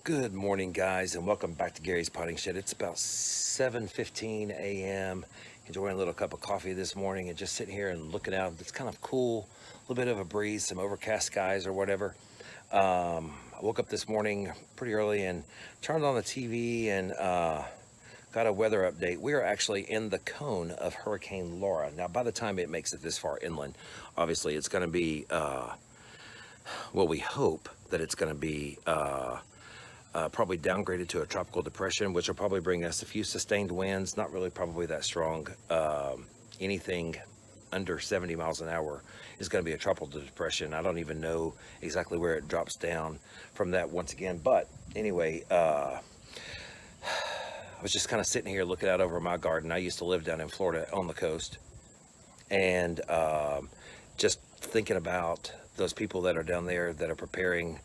Good morning, guys, and welcome back to Gary's Potting Shed. It's about 7:15 a.m. Enjoying a little cup of coffee this morning and just sitting here and looking out. It's kind of cool, a little bit of a breeze, some overcast skies or whatever. I woke up this morning pretty early and turned on the TV and got a weather update. We are actually in the cone of Hurricane Laura. Now, by the time it makes it this far inland, obviously it's going to be, well, we hope that it's going to be probably downgraded to a tropical depression, which will probably bring us a few sustained winds, not really probably that strong. Anything under 70 miles an hour is going to be a tropical depression. I don't even know exactly where it drops down from that once again. But anyway, I was just kind of sitting here looking out over my garden. I used to live down in Florida on the coast, and just thinking about those people that are down there that are preparing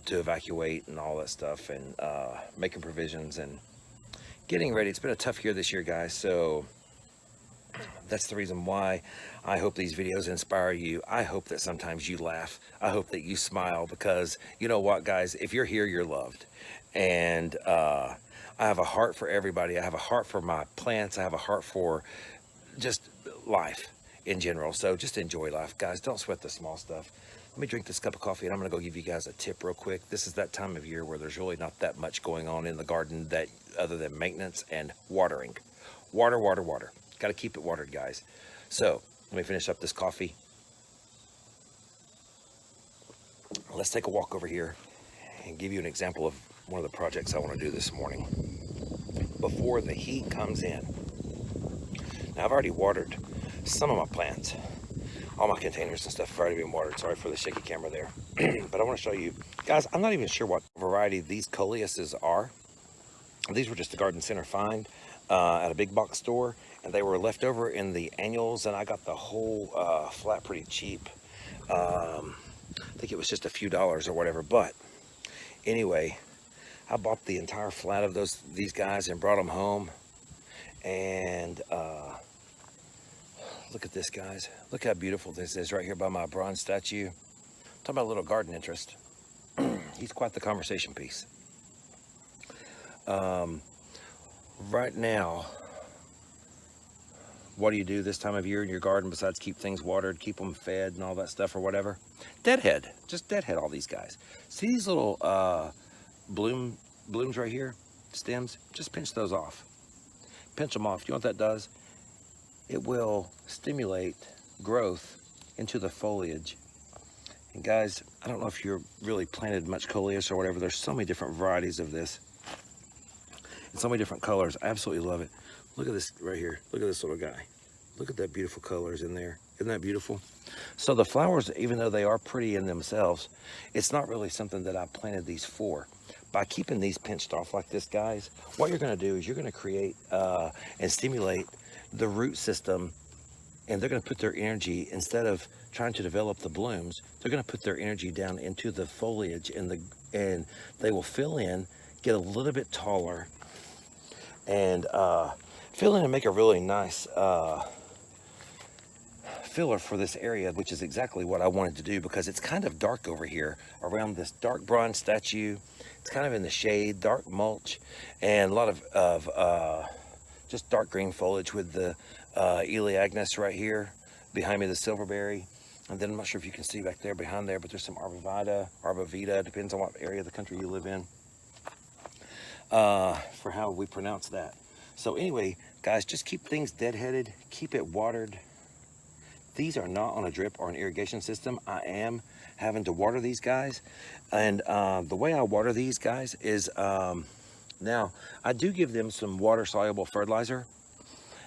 to evacuate and all that stuff, and making provisions and getting ready. It's been a tough year this year, guys, so that's the reason why I hope these videos inspire you. I hope that sometimes you laugh. I hope that you smile, because you know what, guys, if you're here, you're loved. And I have a heart for everybody. I have a heart for my plants. I have a heart for just life in general. So just enjoy life, guys. Don't sweat the small stuff. Let me drink this cup of coffee, and I'm going to go give you guys a tip real quick. This is that time of year where there's really not that much going on in the garden that other than maintenance and watering. Water, water, water. Got to keep it watered, guys. So let me finish up this coffee. Let's take a walk over here and give you an example of one of the projects I want to do this morning before the heat comes in. Now, I've already watered some of my plants. All my containers and stuff have already been watered. Sorry for the shaky camera there. But I want to show you. Guys, I'm not even sure what variety these Coleuses are. These were just a garden center find at a big box store. And they were left over in the annuals. And I got the whole flat pretty cheap. I think it was just a few dollars or whatever. But anyway, I bought the entire flat of these guys and brought them home. And look at this, guys. Look how beautiful this is right here by my bronze statue. Talking about a little garden interest. He's quite the conversation piece. Right now, what do you do this time of year in your garden besides keep things watered, keep them fed and all that stuff or whatever? Deadhead. Just deadhead all these guys. See these little blooms right here? Stems? Just pinch those off. Pinch them off. You know what that does? It will stimulate growth into the foliage. And guys, I don't know if you're really planted much Coleus or whatever. There's so many different varieties of this and so many different colors. I absolutely love it. Look at this right here. Look at this little guy. Look at that beautiful colors in there. Isn't that beautiful? So the flowers, even though they are pretty in themselves, it's not really something that I planted these for. By keeping these pinched off like this, guys, what you're going to do is you're going to create and stimulate the root system, and they're going to put their energy, instead of trying to develop the blooms, they're going to put their energy down into the foliage, and they will fill in, get a little bit taller, and fill in and make a really nice filler for this area, which is exactly what I wanted to do, because it's kind of dark over here around this dark bronze statue. It's kind of in the shade, dark mulch, and a lot of just dark green foliage with the Eleagnus right here behind me, the silverberry. And then I'm not sure if you can see back there behind there, but there's some arbovita, depends on what area of the country you live in, for how we pronounce that. So anyway, guys, just keep things deadheaded, keep it watered. These are not on a drip or an irrigation system. I am having to water these guys. And the way I water these guys is, now, I do give them some water-soluble fertilizer,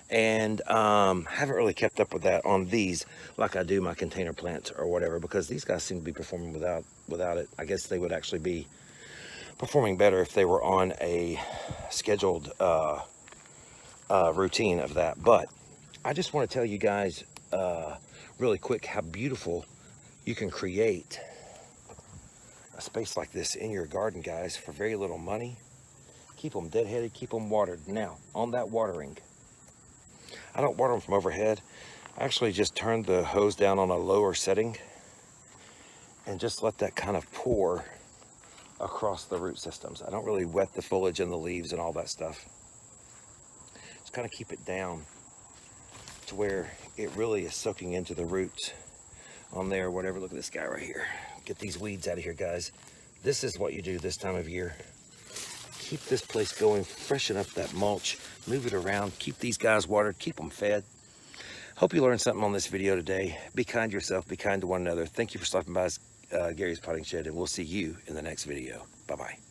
and haven't really kept up with that on these like I do my container plants or whatever, because these guys seem to be performing without it. I guess they would actually be performing better if they were on a scheduled routine of that. But I just want to tell you guys really quick how beautiful you can create a space like this in your garden, guys, for very little money. Keep them deadheaded, keep them watered. Now, on that watering, I don't water them from overhead. I actually just turn the hose down on a lower setting and just let that kind of pour across the root systems. I don't really wet the foliage and the leaves and all that stuff. Just kind of keep it down to where it really is soaking into the roots on there, whatever. Look at this guy right here. Get these weeds out of here, guys. This is what you do this time of year. Keep this place going, freshen up that mulch, move it around, keep these guys watered, keep them fed. Hope you learned something on this video today. Be kind to yourself, be kind to one another. Thank you for stopping by Gary's Potting Shed, and we'll see you in the next video. Bye-bye.